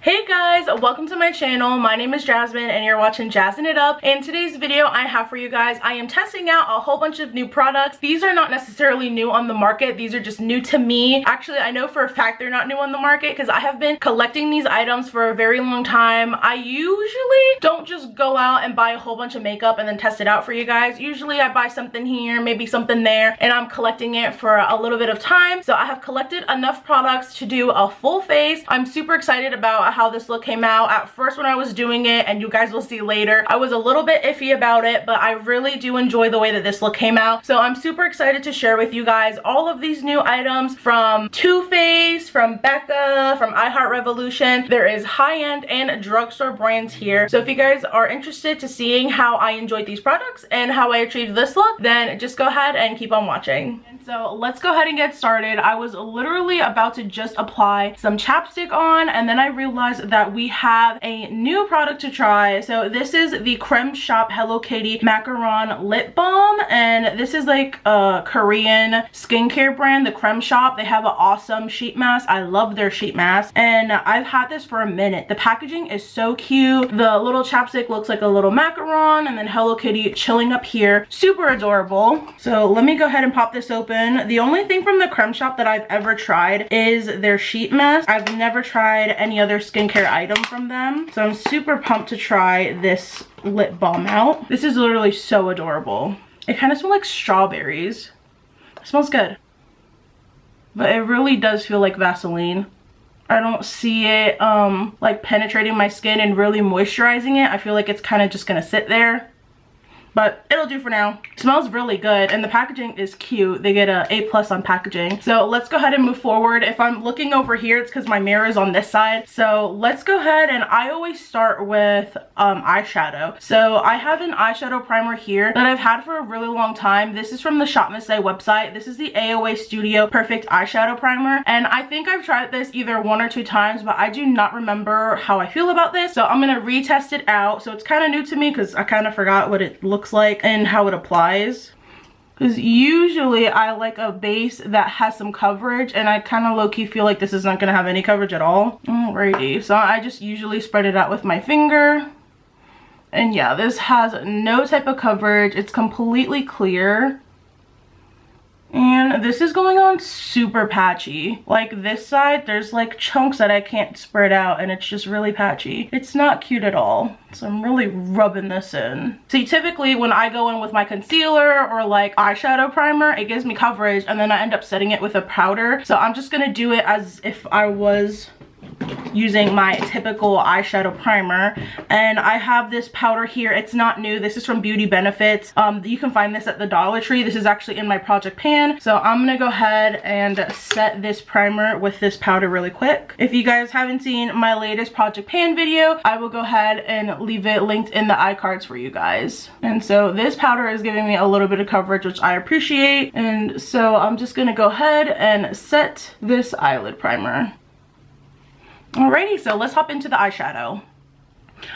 Hey guys, welcome to my channel. My name is Jasmine and you're watching Yazz'n It Up. In today's video I have for you guys, I am testing out a whole bunch of new products. These are not necessarily new on the market, these are just new to me. Actually, I know for a fact they're not new on the market because I have been collecting these items for a very long time. I usually don't just go out and buy a whole bunch of makeup and then test it out for you guys. Usually I buy something here, maybe something there, and I'm collecting it for a little bit of time. So I have collected enough products to do a full face. I'm super excited about how this look came out. At first when I was doing it, and you guys will see later, I was a little bit iffy about it, but I really do enjoy the way that this look came out. So I'm super excited to share with you guys all of these new items from Too Faced, from Becca, from Revolution. There is high-end and drugstore brands here. So if you guys are interested to seeing how I enjoyed these products and how I achieved this look, then just go ahead and keep on watching. So let's go ahead and get started. I was literally about to just apply some chapstick on, and then I realized that we have a new product to try. So this is the Creme Shop Hello Kitty Macaron Lip Balm, and this is like a Korean skincare brand, the Creme Shop. They have an awesome sheet mask. I love their sheet mask, and I've had this for a minute. The packaging is so cute. The little chapstick looks like a little macaron, and then Hello Kitty chilling up here. Super adorable. So let me go ahead and pop this open. The only thing from the Creme Shop that I've ever tried is their sheet mask. I've never tried any other skincare item from them, so I'm super pumped to try this lip balm out. This is literally so adorable. It kind of smells like strawberries. It smells good, but it really does feel like Vaseline. I don't see it like penetrating my skin and really moisturizing it. I feel like it's kind of just gonna sit there, but it'll do for now. It smells really good, and the packaging is cute. They get a A+ on packaging. So let's go ahead and move forward. If I'm looking over here, it's because my mirror is on this side. So let's go ahead, and I always start with eyeshadow. So I have an eyeshadow primer here that I've had for a really long time. This is from the Shop Miss A website. This is the AOA Studio Perfect Eyeshadow Primer, and I think I've tried this either 1 or 2 times, but I do not remember how I feel about this. So I'm gonna retest it out. So it's kind of new to me because I kind of forgot what it looks like and how it applies, because usually I like a base that has some coverage, and I kind of low-key feel like this is not going to have any coverage at all. Alrighty, so I just usually spread it out with my finger, and yeah, this has no type of coverage. It's completely clear, and this is going on super patchy. Like this side, there's like chunks that I can't spread out, and it's just really patchy. It's not cute at all. So I'm really rubbing this in. See, typically when I go in with my concealer or like eyeshadow primer, it gives me coverage, and then I end up setting it with a powder. So I'm just gonna do it as if I was using my typical eyeshadow primer, and I have this powder here. It's not new. This is from Beauty Benefits. You can find this at the Dollar Tree. This is actually in my project pan, so I'm gonna go ahead and set this primer with this powder really quick. If you guys haven't seen my latest project pan video, I will go ahead and leave it linked in the iCards for you guys. And so this powder is giving me a little bit of coverage, which I appreciate, and so I'm just gonna go ahead and set this eyelid primer. Alrighty, so let's hop into the eyeshadow.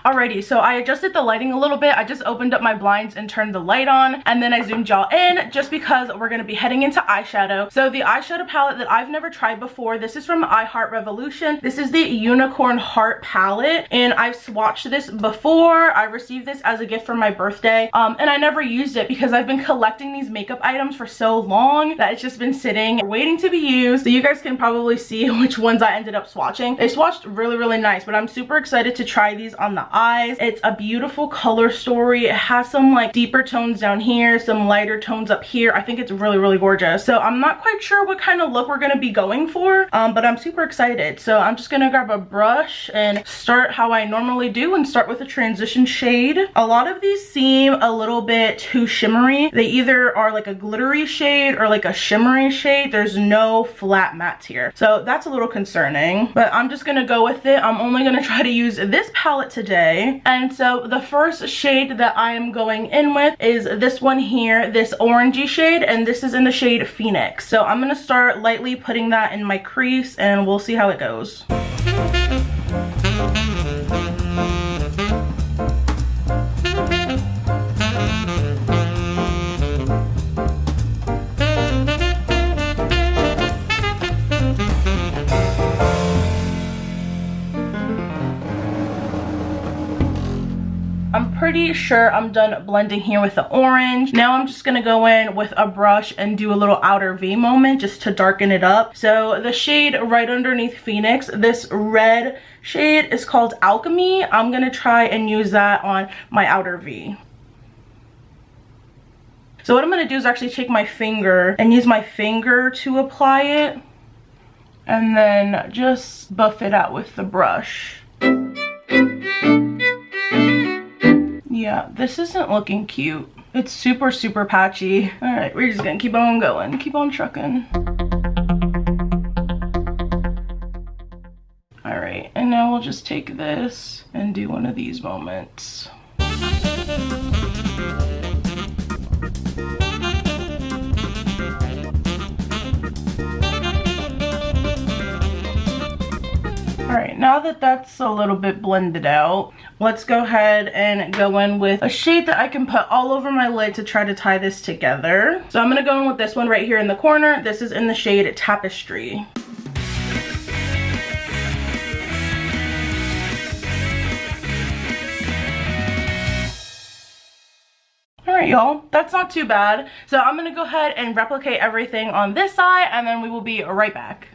Alrighty, so I adjusted the lighting a little bit. I just opened up my blinds and turned the light on, and then I zoomed y'all in just because we're going to be heading into eyeshadow. So the eyeshadow palette that I've never tried before, this is from Revolution. This is the Unicorn Heart palette, and I've swatched this before. I received this as a gift for my birthday, and I never used it because I've been collecting these makeup items for so long that it's just been sitting waiting to be used. So you guys can probably see which ones I ended up swatching. They swatched really nice, but I'm super excited to try these on the eyes. It's a beautiful color story. It has some like deeper tones down here, some lighter tones up here. I think it's really gorgeous. So I'm not quite sure what kind of look we're going to be going for, but I'm super excited. So I'm just gonna grab a brush and start how I normally do and start with a transition shade. A lot of these seem a little bit too shimmery. They either are like a glittery shade or like a shimmery shade. There's no flat mattes here, so that's a little concerning, but I'm just gonna go with it. I'm only gonna try to use this palette today. And so the first shade that I am going in with is this one here, this orangey shade, and this is in the shade Phoenix. So I'm gonna start lightly putting that in my crease, and we'll see how it goes. pretty sure I'm done blending here with the orange. Now I'm just gonna go in with a brush and do a little outer V moment just to darken it up. So the shade right underneath Phoenix, this red shade is called Alchemy. I'm gonna try and use that on my outer V. So what I'm gonna do is actually take my finger and use my finger to apply it, and then just buff it out with the brush. Yeah, this isn't looking cute. It's super, super patchy. All right, we're just gonna keep on going, keep on trucking. All right, and now we'll just take this and do one of these moments. Alright, now that that's a little bit blended out, let's go ahead and go in with a shade that I can put all over my lid to try to tie this together. So I'm going to go in with this one right here in the corner. This is in the shade Tapestry. Alright y'all, that's not too bad. So I'm going to go ahead and replicate everything on this side, and then we will be right back.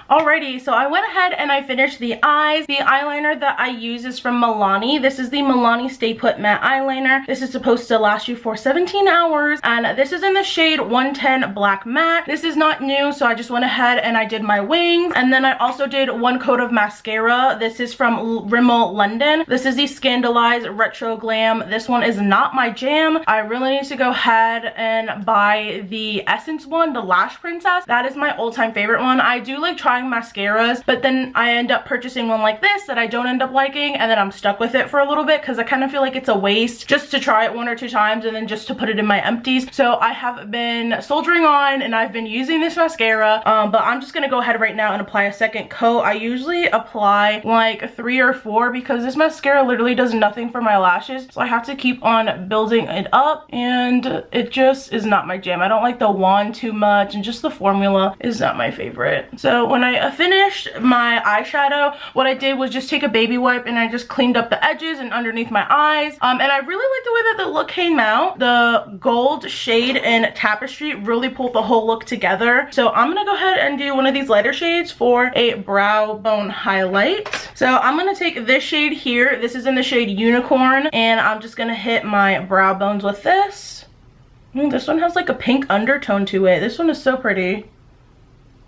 Alrighty, so I went ahead and I finished the eyes. The eyeliner that I use is from Milani. This is the Milani Stay Put Matte Eyeliner. This is supposed to last you for 17 hours, and this is in the shade 110 Black Matte. This is not new, so I just went ahead and I did my wings, and then I also did one coat of mascara. This is from Rimmel London. This is the Scandalized Retro Glam. This one is not my jam. I really need to go ahead and buy the Essence one, the Lash Princess. That is my all-time favorite one. I do like trying mascaras, but then I end up purchasing one like this that I don't end up liking, and then I'm stuck with it for a little bit because I kind of feel like it's a waste just to try it 1 or 2 times and then just to put it in my empties. So I have been soldiering on and I've been using this mascara, but I'm just gonna go ahead right now and apply a second coat. I usually apply like 3 or 4 because this mascara literally does nothing for my lashes, so I have to keep on building it up, and it just is not my jam. I don't like the wand too much, and just the formula is not my favorite. So when I finished my eyeshadow, what I did was just take a baby wipe and I just cleaned up the edges and underneath my eyes, and I really like the way that the look came out. The gold shade in Tapestry really pulled the whole look together. So I'm gonna go ahead and do one of these lighter shades for a brow bone highlight. So I'm gonna take this shade here. This is in the shade Unicorn, and I'm just gonna hit my brow bones with this. This one has like a pink undertone to it. This one is so pretty.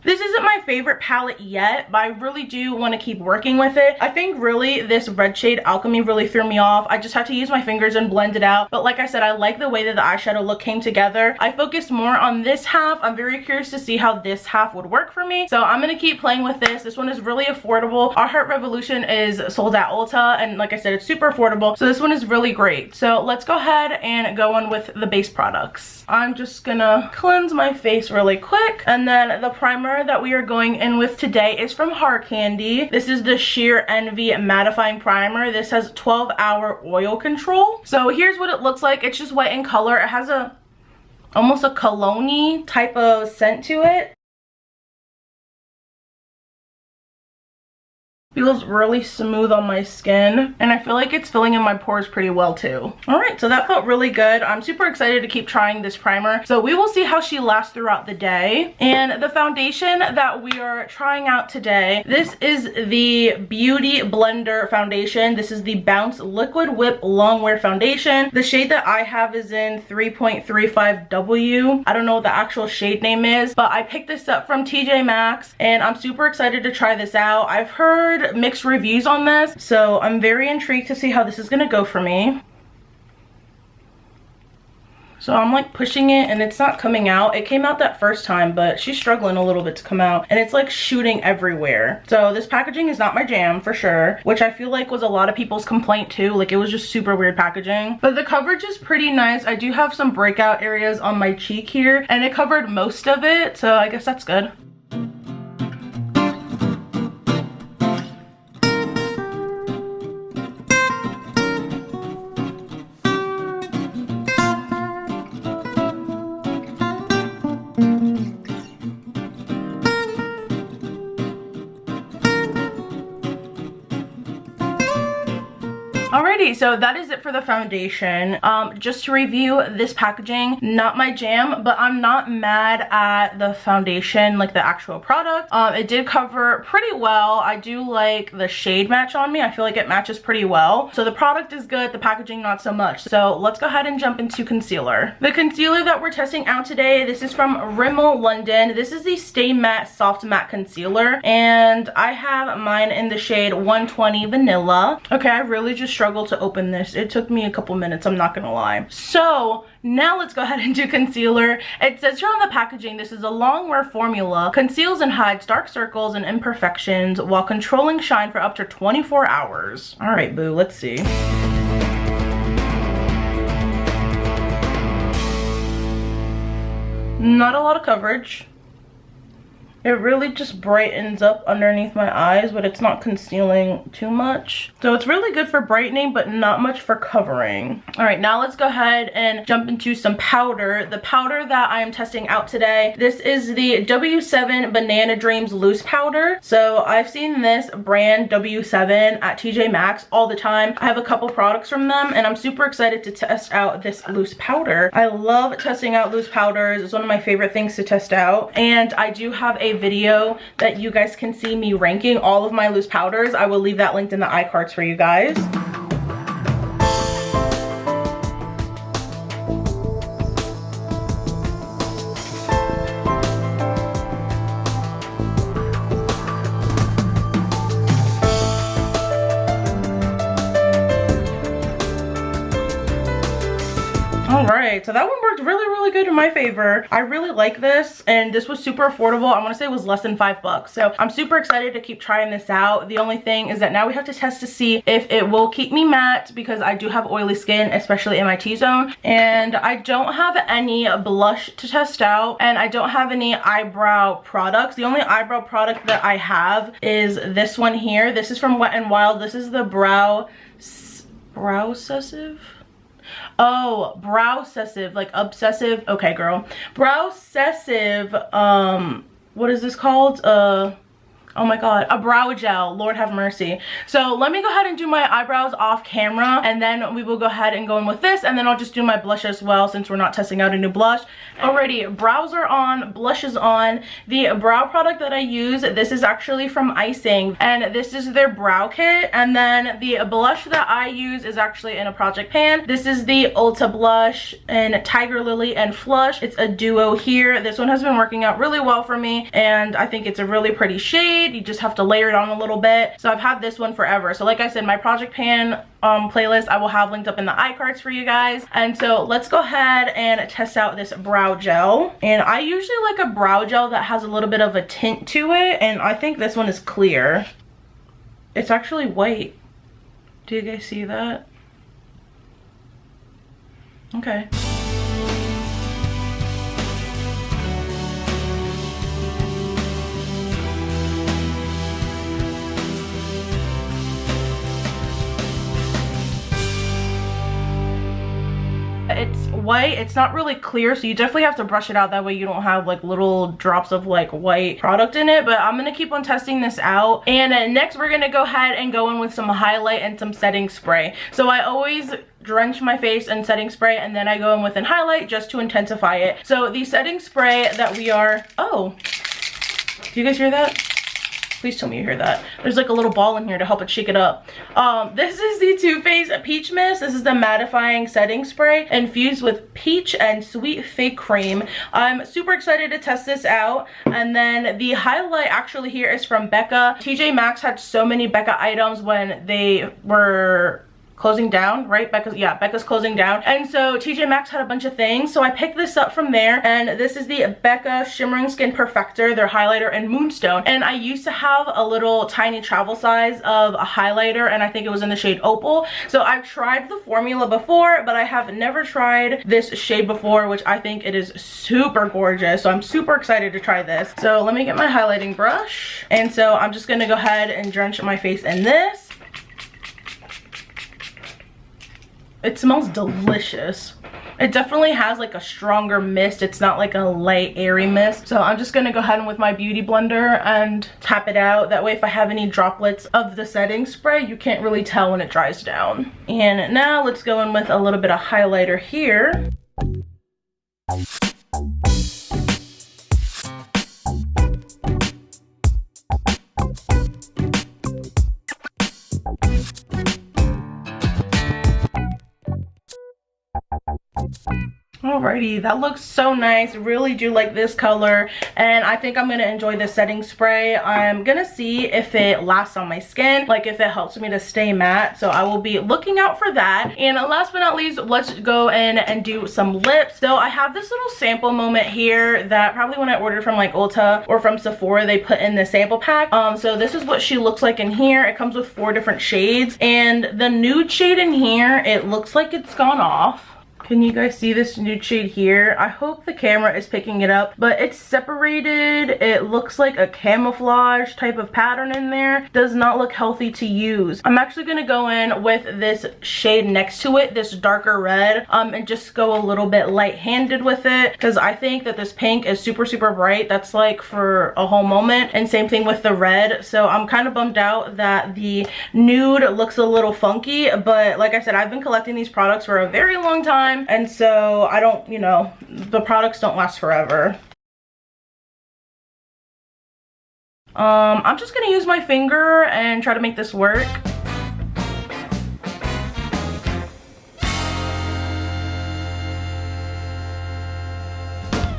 This isn't my favorite palette yet, but I really do want to keep working with it. I think really this red shade Alchemy really threw me off. I just had to use my fingers and blend it out. But like I said, I like the way that the eyeshadow look came together. I focused more on this half. I'm very curious to see how this half would work for me. So I'm going to keep playing with this. This one is really affordable. Our Heart Revolution is sold at Ulta, and like I said, it's super affordable. So this one is really great. So let's go ahead and go on with the base products. I'm just gonna cleanse my face really quick, and then the primer that we are going in with today is from Hard Candy. This is the Sheer Envy Mattifying Primer. This has 12-hour oil control. So here's what it looks like. It's just white in color. It has almost a cologne-y type of scent to it. Feels really smooth on my skin, and I feel like it's filling in my pores pretty well too. All right, so that felt really good. I'm super excited to keep trying this primer, so we will see how she lasts throughout the day. And the foundation that we are trying out today, this is the Beauty Blender foundation. This is the Bounce Liquid Whip Longwear foundation. The shade that I have is in 3.35W. I don't know what the actual shade name is, but I picked this up from TJ Maxx, and I'm super excited to try this out. I've heard mixed reviews on this, so I'm very intrigued to see how this is gonna go for me. So I'm like pushing it and it's not coming out. It came out that first time, but she's struggling a little bit to come out, and it's like shooting everywhere. So this packaging is not my jam for sure, which I feel like was a lot of people's complaint too. Like, it was just super weird packaging, but the coverage is pretty nice. I do have some breakout areas on my cheek here, and it covered most of it, so I guess that's good. Alrighty, so that is it for the foundation. Just to review, this packaging, not my jam, but I'm not mad at the foundation, like the actual product. It did cover pretty well. I do like the shade match on me. I feel like it matches pretty well. So the product is good, the packaging not so much. So let's go ahead and jump into concealer. The concealer that we're testing out today, this is from Rimmel London. This is the Stay Matte Soft Matte Concealer, and I have mine in the shade 120 Vanilla. Okay, I really just struggled to open this. It took me a couple minutes, I'm not gonna lie. So now let's go ahead and do concealer. It says here on the packaging, this is a long wear formula, conceals and hides dark circles and imperfections while controlling shine for up to 24 hours. All right, boo, let's see. Not a lot of coverage. It really just brightens up underneath my eyes, but it's not concealing too much. So it's really good for brightening, but not much for covering. All right, now let's go ahead and jump into some powder. The powder that I am testing out today, this is the W7 Banana Dreams Loose Powder. So I've seen this brand W7 at TJ Maxx all the time. I have a couple products from them, and I'm super excited to test out this loose powder. I love testing out loose powders. It's one of my favorite things to test out. And I do have a video that you guys can see me ranking all of my loose powders. I will leave that linked in the iCards for you guys. Alright, so that one worked really good in my favor. I really like this, and this was super affordable. I want to say it was less than $5. So I'm super excited to keep trying this out. The only thing is that now we have to test to see if it will keep me matte, because I do have oily skin, especially in my T-zone. And I don't have any blush to test out, and I don't have any eyebrow products. The only eyebrow product that I have is this one here. This is from Wet n Wild. This is the Brow-Sessive? Oh, Brow-Sessive, like obsessive. Okay, girl. Brow-Sessive, what is this called? Oh my god, a brow gel. Lord have mercy. So let me go ahead and do my eyebrows off camera, and then we will go ahead and go in with this, and then I'll just do my blush as well since we're not testing out a new blush. Alrighty, brows are on, blush is on. The brow product that I use, this is actually from Eyeshadow, and this is their brow kit. And then the blush that I use is actually in a project pan. This is the Ulta blush in Tiger Lily and Flush. It's a duo here. This one has been working out really well for me, and I think it's a really pretty shade. You just have to layer it on a little bit. So I've had this one forever. So like I said, my project pan playlist I will have linked up in the iCards for you guys. And so let's go ahead and test out this brow gel. And I usually like a brow gel that has a little bit of a tint to it, and I think this one is clear. It's actually white. Do you guys see that? Okay. It's white, it's not really clear, so you definitely have to brush it out. That way you don't have like little drops of like white product in it. But I'm gonna keep on testing this out. And next we're gonna go ahead and go in with some highlight and some setting spray. So I always drench my face in setting spray, and then I go in with an highlight just to intensify it. So the setting spray that we are, oh, do you guys hear that? Please tell me you hear that. There's like a little ball in here to help it shake it up. This is the Too Faced Peach Mist. This is the mattifying setting spray infused with peach and sweet fig cream. I'm super excited to test this out. And then the highlight actually here is from Becca. TJ Maxx had so many Becca items when they were closing down, right? Becca's closing down, and so TJ Maxx had a bunch of things, so I picked this up from there. And this is the Becca Shimmering Skin Perfector, their highlighter in Moonstone. And I used to have a little tiny travel size of a highlighter, and I think it was in the shade Opal. So I've tried the formula before, but I have never tried this shade before, which I think it is super gorgeous. So I'm super excited to try this. So let me get my highlighting brush, and so I'm just gonna go ahead and drench my face in this. It smells delicious. It definitely has like a stronger mist. It's not like a light airy mist. So I'm just gonna go ahead and with my beauty blender and tap it out. That way if I have any droplets of the setting spray, you can't really tell when it dries down. And now let's go in with a little bit of highlighter here. Alrighty, that looks so nice. Really do like this color, and I think I'm gonna enjoy this setting spray. I'm gonna see if it lasts on my skin, like if it helps me to stay matte, so I will be looking out for that. And last but not least, let's go in and do some lips. So I have this little sample moment here that probably when I ordered from like Ulta or from Sephora, they put in the sample pack. So this is what she looks like in here. It comes with 4 different shades, and the nude shade in here, it looks like it's gone off. Can you guys see this nude shade here? I hope the camera is picking it up, but it's separated. It looks like a camouflage type of pattern in there. Does not look healthy to use. I'm actually gonna go in with this shade next to it, this darker red, and just go a little bit light-handed with it, because I think that this pink is super, super bright. That's like for a whole moment, and same thing with the red. So I'm kind of bummed out that the nude looks a little funky, but like I said, I've been collecting these products for a very long time, and so I don't, you know, the products don't last forever. I'm just gonna use my finger and try to make this work.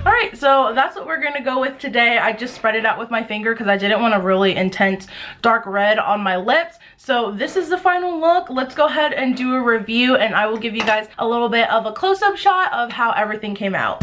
Alright, so that's what we're gonna go with today. I just spread it out with my finger because I didn't want a really intense dark red on my lips. So this is the final look. Let's go ahead and do a review, and I will give you guys a little bit of a close-up shot of how everything came out.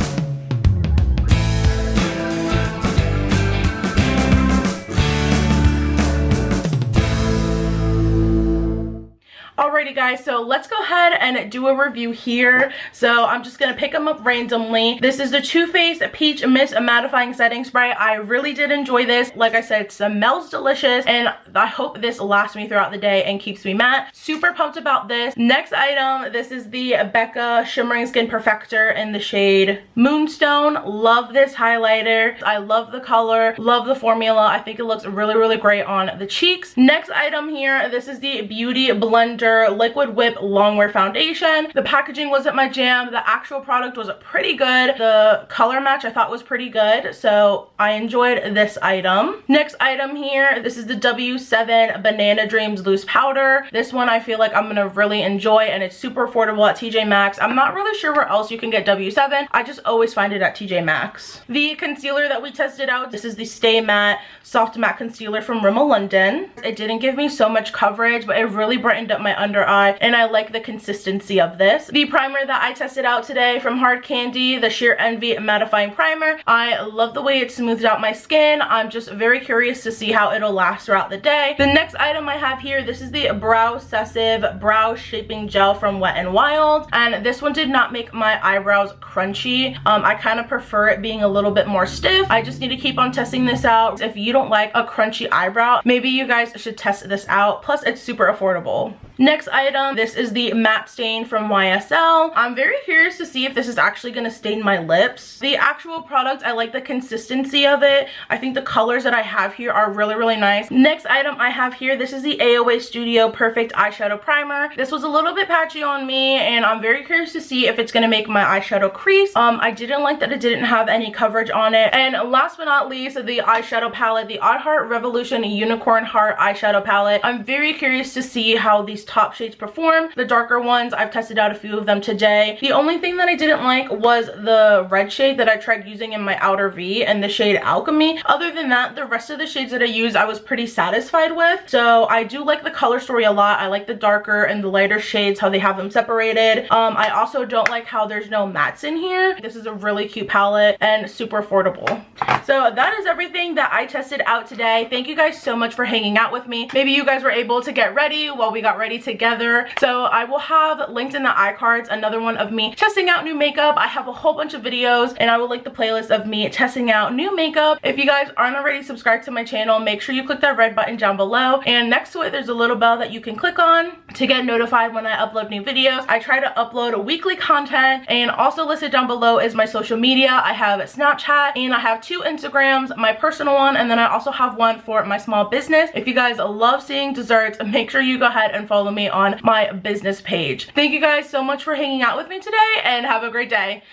Alrighty guys, so let's go ahead and do a review here. So I'm just gonna pick them up randomly. This is the Too Faced Peach Mist Mattifying Setting Spray. I really did enjoy this. Like I said, it smells delicious, and I hope this lasts me throughout the day and keeps me matte. Super pumped about this. Next item, this is the Becca Shimmering Skin Perfector in the shade Moonstone. Love this highlighter. I love the color, love the formula. I think it looks really, really great on the cheeks. Next item here, this is the Beauty Blender Liquid Whip Longwear Foundation. The packaging wasn't my jam. The actual product was pretty good. The color match I thought was pretty good, so I enjoyed this item. Next item here, this is the W7 Banana Dreams Loose Powder. This one I feel like I'm gonna really enjoy, and it's super affordable at TJ Maxx. I'm not really sure where else you can get W7. I just always find it at TJ Maxx. The concealer that we tested out, this is the Stay Matte Soft Matte Concealer from Rimmel London. It didn't give me so much coverage, but it really brightened up my under eye, and I like the consistency of this. The primer that I tested out today from Hard Candy, the Sheer Envy Mattifying Primer. I love the way it smoothed out my skin. I'm just very curious to see how it'll last throughout the day. The next item I have here, this is the Brow Obsessive Brow Shaping Gel from Wet n Wild, and this one did not make my eyebrows crunchy. I kind of prefer it being a little bit more stiff. I just need to keep on testing this out. If you don't like a crunchy eyebrow, maybe you guys should test this out. Plus, it's super affordable. Next item, this is the Matte Stain from YSL. I'm very curious to see if this is actually going to stain my lips. The actual product, I like the consistency of it. I think the colors that I have here are really, really nice. Next item I have here, this is the AOA Studio Perfect Eyeshadow Primer. This was a little bit patchy on me, and I'm very curious to see if it's going to make my eyeshadow crease. I didn't like that it didn't have any coverage on it. And last but not least, the eyeshadow palette, the I Heart Revolution Unicorn Heart Eyeshadow Palette. I'm very curious to see how these top shades perform. The darker ones, I've tested out a few of them today. The only thing that I didn't like was the red shade that I tried using in my outer V and the shade Alchemy. Other than that, the rest of the shades that I used, I was pretty satisfied with. So I do like the color story a lot. I like the darker and the lighter shades, how they have them separated. I also don't like how there's no mattes in here. This is a really cute palette and super affordable. So that is everything that I tested out today. Thank you guys so much for hanging out with me. Maybe you guys were able to get ready while we got ready already together. So I will have linked in the iCards another one of me testing out new makeup. I have a whole bunch of videos, and I will link the playlist of me testing out new makeup. If you guys aren't already subscribed to my channel, make sure you click that red button down below, and next to it there's a little bell that you can click on to get notified when I upload new videos. I try to upload weekly content, and also listed down below is my social media. I have Snapchat and I have 2 Instagrams, my personal one, and then I also have one for my small business. If you guys love seeing desserts, make sure you go ahead and follow me on my business page. Thank you guys so much for hanging out with me today, and have a great day.